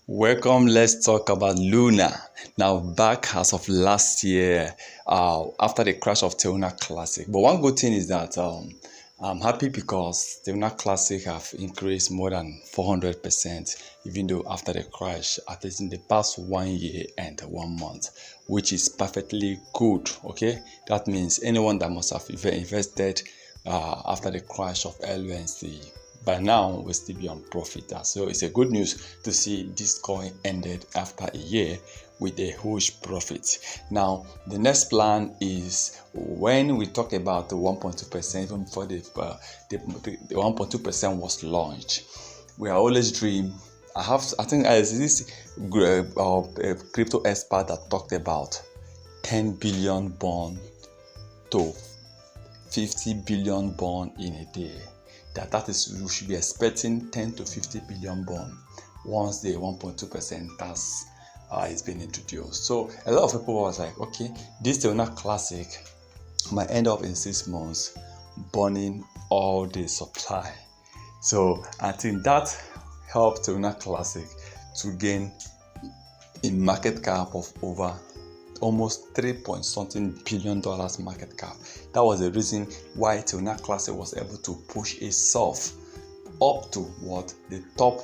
Welcome, let's talk about Luna. Now, back as of last year, after the crash of Terra Classic. But one good thing is that I'm happy because Terra Classic have increased more than 400%, even though after the crash, at least in the past 1 year and 1 month, which is perfectly good. Okay, that means anyone that must have invested after the crash of LUNC by now will still be on profit. So it's a good news to see this coin ended after a year with a huge profit. Now the next plan is when we talk about the 1.2%, even before the 1.2% was launched, we are always dream. I think as this crypto expert that talked about 10 billion bond to 50 billion bond in a day. That is, we should be expecting 10 to 50 billion bond once the 1.2% tax is being introduced. So a lot of people was like, okay, this Terra Classic might end up in 6 months burning all the supply. So I think that helped Terra Classic to gain a market cap of over almost $3.something billion market cap. That was the reason why Terra Classic was able to push itself up to the top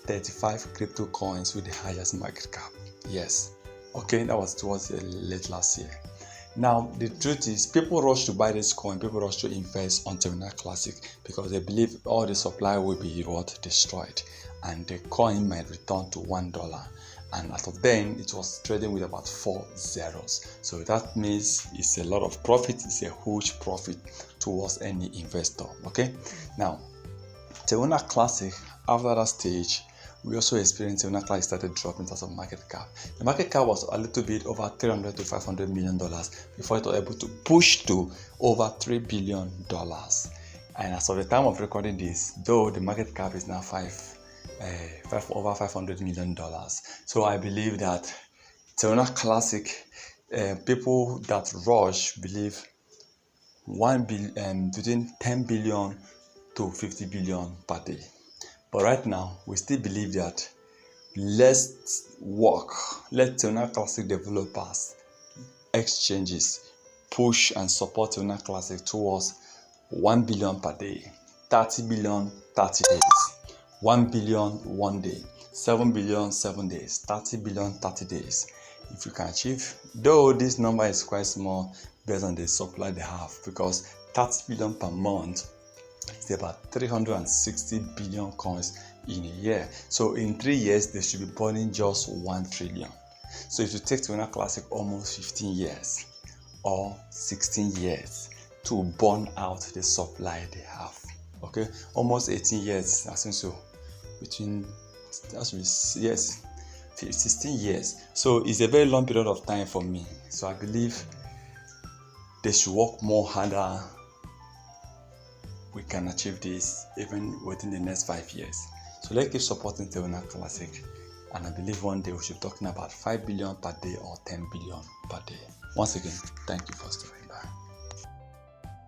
35 crypto coins with the highest market cap. Yes, okay, that was towards the late last year. Now the truth is, people rush to buy this coin, people rush to invest on Terra Classic because they believe all the supply will be destroyed and the coin might return to $1. And as of then, it was trading with about 4 zeros. So that means it's a lot of profit. It's a huge profit towards any investor. Okay. Now, Terra Classic, after that stage, we also experienced Terra Classic started dropping in terms of market cap. The market cap was a little bit over $300 to $500 million before it was able to push to over $3 billion. And as of the time of recording this, though the market cap is now over $500 million. So I believe that Terra Classic, people that rush believe between 10 billion to 50 billion per day. But right now, we still believe that let's let Terra Classic developers, exchanges push and support Terra Classic towards 1 billion per day, 30 billion 30 days. 1 billion 1 day, 7 billion 7 days, 30 billion 30 days. If you can achieve, though this number is quite small based on the supply they have, because 30 billion per month is about 360 billion coins in a year. So in 3 years, they should be burning just 1 trillion. So if you take Terra Classic almost 15 years or 16 years to burn out the supply they have. Okay, almost 18 years, I think so. Between 16 years. So it's a very long period of time for me. So I believe they should work more harder. We can achieve this even within the next 5 years. So let's keep supporting Terra Classic. And I believe one day we should be talking about 5 billion per day or 10 billion per day. Once again, thank you for story.